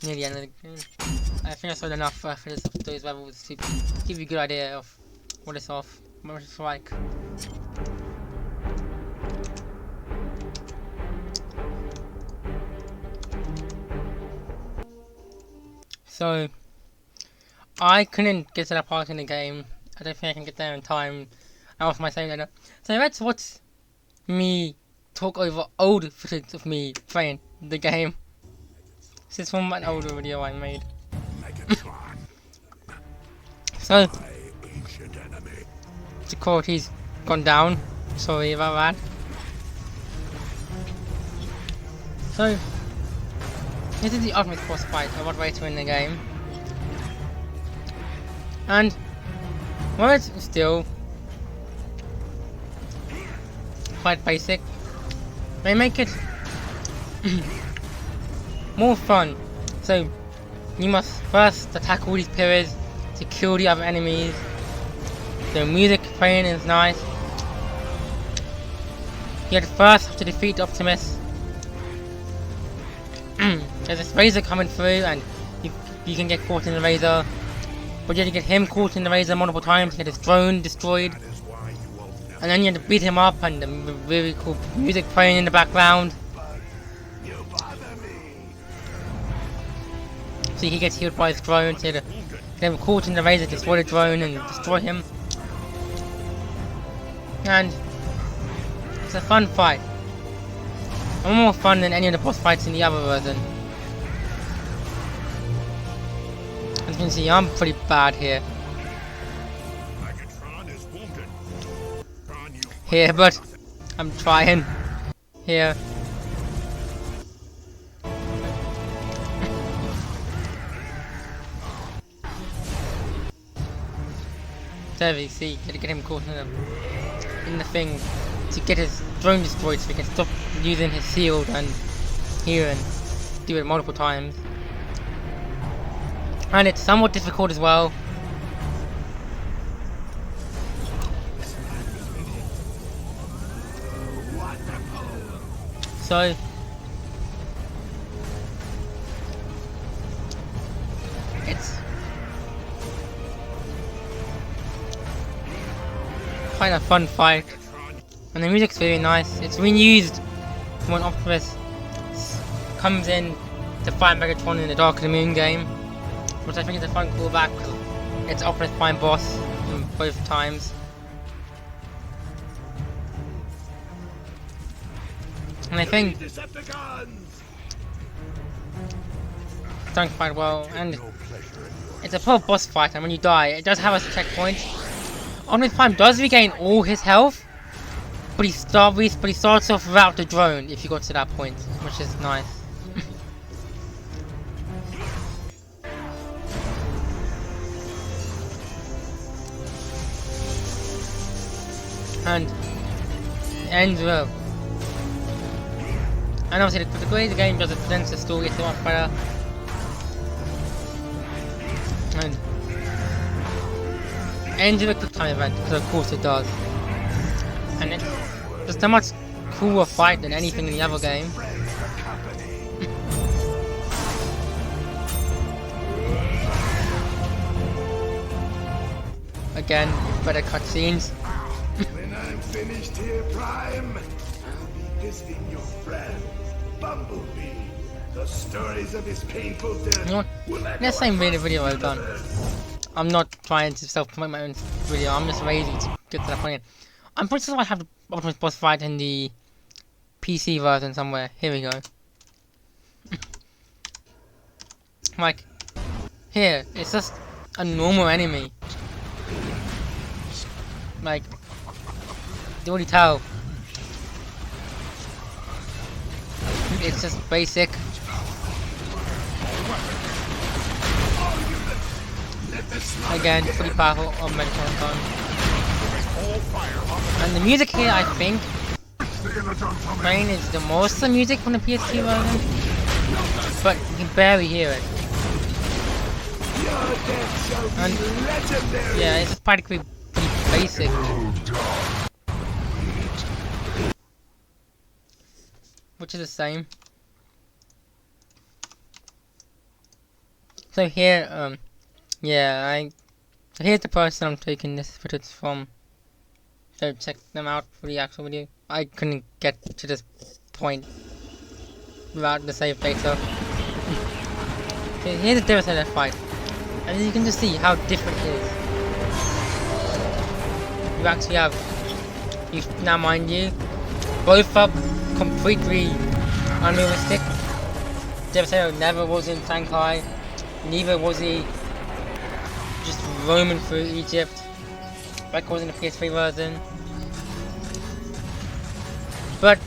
near the end of the game. I think I saw enough for those levels to give you a good idea of what it's like. So, I couldn't get to that part in the game. I don't think I can get there in time. I lost my save data. So let's watch me talk over old footage of me playing the game. This is from an older video I made. So, the quality's gone down. Sorry about that. So, this is the ultimate boss fight I want way to win the game. And, while it's still quite basic, they make it more fun. So you must first attack all these pillars to kill the other enemies. The music playing is nice. You first have to defeat Optimus. There's this razor coming through and you can get caught in the razor. But you have to get him caught in the razor multiple times to get his drone destroyed. And then you have to beat him up and the really cool music playing in the background. So he gets healed by his drone, so you have to get him caught in the razor, destroy the drone and destroy him. And it's a fun fight. And more fun than any of the boss fights in the other version. As you can see, I'm pretty bad here. Here, but I'm trying. Here. There you see, gotta get him caught in the thing to get his drone destroyed so he can stop using his shield and here and do it multiple times. And it's somewhat difficult as well. So quite a fun fight. And the music's very nice. It's reused when Optimus comes in to fight Megatron in the Dark of the Moon game, which I think is a fun callback because it's Optimus Prime boss in both times. And I think it's done quite well, and it's a full boss fight, and when you die, it does have a checkpoint. Optimus Prime does regain all his health, but he starts off without the drone if you got to that point, which is nice. And it ends well. And obviously the way the game does it presents the story so much better. And ends with a quick time event, because of course it does. And it's just a much cooler fight than anything in the other game. Again, better cutscenes. When I'm finished here, Prime, I'll be visiting your friend, Bumblebee. The stories of his painful death. You know what? Let's say the video I've done. I'm not trying to self-promote my own video, I'm just lazy to get to that point. I'm pretty sure I have the Optimus boss fight in the PC version somewhere. Here we go. Like, here, it's just a normal enemy. Like, you already tell. It's just basic. Again, pretty powerful on Megatron. And the music here, I think, main is the most of the music from the PS2 version, but you can barely hear it. And yeah, it's practically pretty basic. Which is the same. So here, yeah, so here's the person I'm taking this footage from. So check them out for the actual video. I couldn't get to this point without the save data. Okay, here's the Devastator fight. And you can just see how different it is. You actually have, now mind you, both are completely unrealistic. Devastator never was in Shanghai, neither was he just roaming through Egypt like was in the PS3 version. But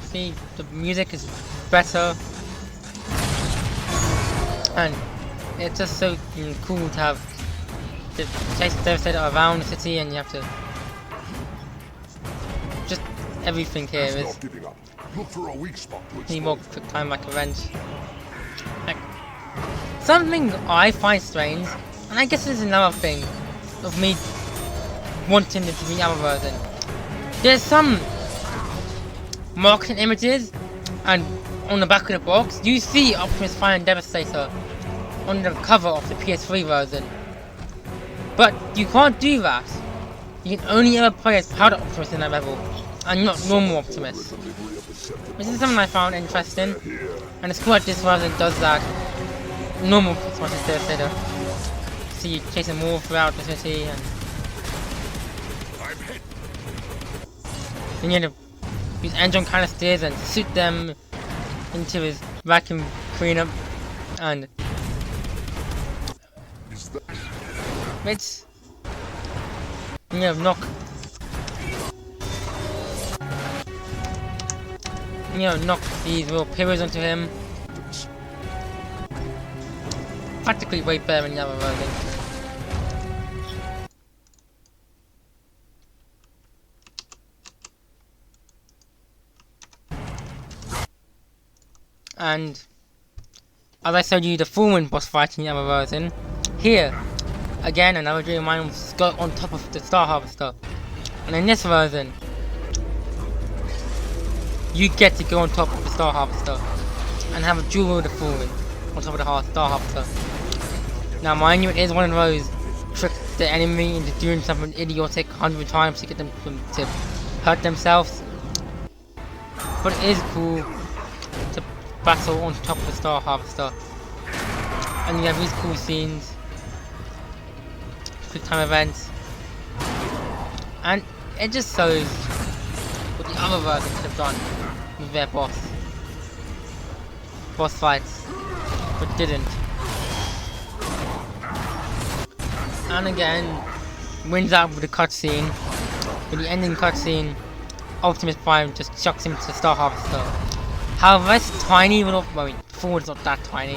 see, the music is better, and it's just so cool to have the chase the Devastator around the city, and you have to just everything here is need more quick time like events. Like, something I find strange, and I guess this is another thing of me wanting it to be our version. There's some marketing images, and on the back of the box, you see Optimus Prime and Devastator on the cover of the PS3 version. But you can't do that. You can only ever play as Powder Optimus in that level, and not normal Optimus. Which is something I found interesting, and it's cool that this version does that. Normal Optimus is Devastator. So you chase them all throughout the city, and then you have to use engine canisters and shoot them into his vacuum cleanup, and it's, you know, knock these little pillars onto him. Practically way better than the other version. And as I showed you the Fallen boss fight in the other version, here, again another dream of mine was to go on top of the Star Harvester. And in this version, you get to go on top of the Star Harvester and have a duel with the Fallen on top of the Star Harvester. Now mind you, it is one of those trick the enemy into doing something idiotic 100 times to get them to hurt themselves. But it is cool to battle on top of the Star Harvester. And you have these cool scenes, quick time events, and it just shows what the other versions have done with their boss fights, but didn't. And again, wins out with the cutscene. With the ending cutscene, Optimus Prime just chucks him to the Star Harvester. However, it's tiny, well, I mean, Ford's not that tiny.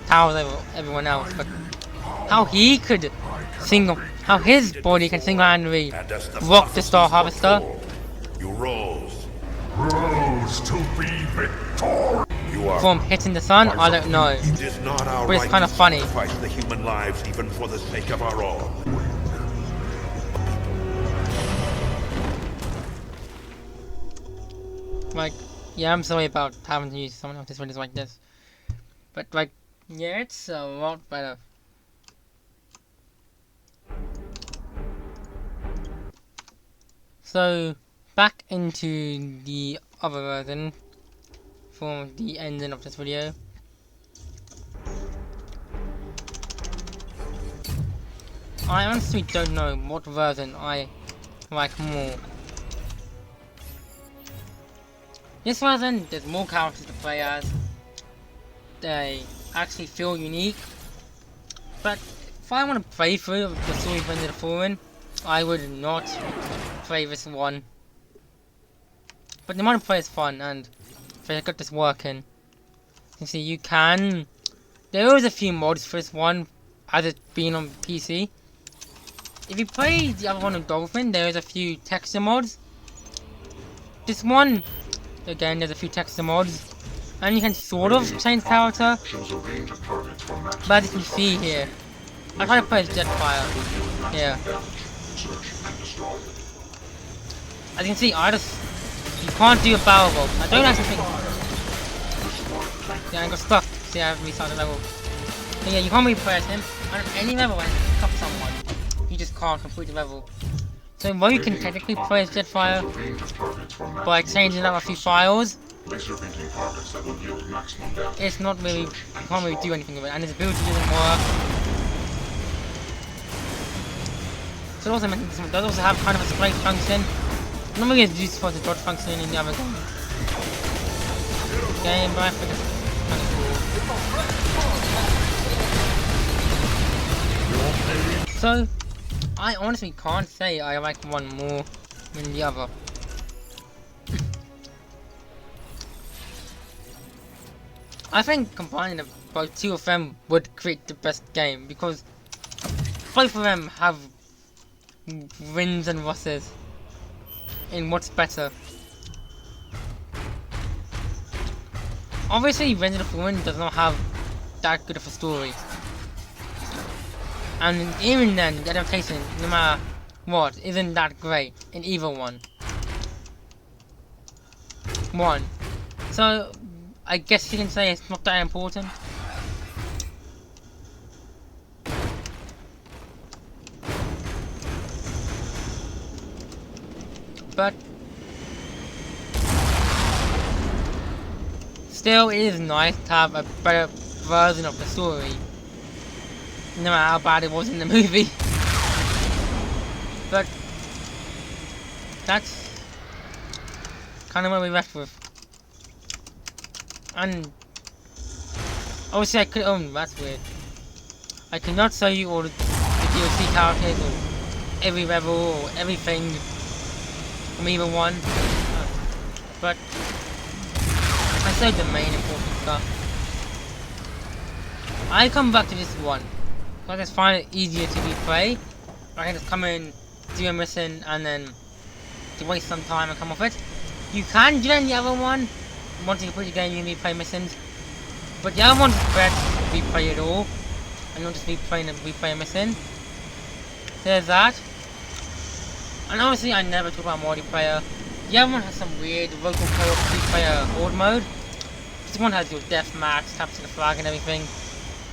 Towers over everyone else, but how he could how his body can single-handedly rock the Star Harvester. You rose. Rose to be victorious. You are. From hitting the sun, I don't know. It is not our But it's right kind of funny. to sacrifice the human lives even for the sake of our own. Like, yeah, I'm sorry about having to use someone else's videos like this. But like, yeah, it's a lot better. So, back into the other version for the ending of this video. I honestly don't know what version I like more. This version, there's more characters to play as. They actually feel unique. But if I want to play through the story of Vendor Fallen, I would not play this one. But the multiplayer is fun, and if I got this working, you see, you can. There is a few mods for this one, as it being on PC. If you play the other one on Dolphin, there is a few texture mods. This one, again, there's a few texture mods, and you can sort of change character. But as you can see here, I try to play as Jetfire. Yeah. As you can see, you can't do a barrel roll. I don't actually think. Yeah, I got stuck. See, I have restarted level. But yeah, you can't really play as him. On any level, when you pick up someone, you just can't complete the level. So while you can technically play as Jetfire by changing out a few files, it's not really, you can't really do anything with it, and his ability doesn't work. So also this one does also have kind of a strike function. Not really as useful as the dodge function in the other game. But I think it's kind of cool. So, I honestly can't say I like one more than the other. I think combining both two of them would create the best game, because both of them have wins and losses in what's better. Obviously, Vendor Fallen does not have that good of a story. And even then, the adaptation, no matter what, isn't that great in either one. So, I guess you can say it's not that important. But still, it is nice to have a better version of the story, no matter how bad it was in the movie. But that's kind of what we left with. And obviously I could, that's weird. I cannot show you all the DLC characters or every level or everything from either one. But I showed the main important stuff. I come back to this one. I just find it easier to replay. I can just come in, do a mission, and then to waste some time and come off it. You can join the other one. Once you complete the game, you can replay missions. But the other one's better to replay it all, and not just replay a mission. There's that. And obviously, I never talk about multiplayer. The other one has some weird local co-op 3-player horde mode. This one has your deathmatch, capture the flag and everything.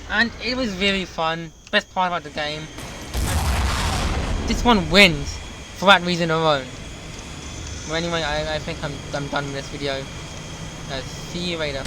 And it was really fun. Best part about the game. this one wins for that reason alone. Well, anyway, I think I'm done with this video. See you later.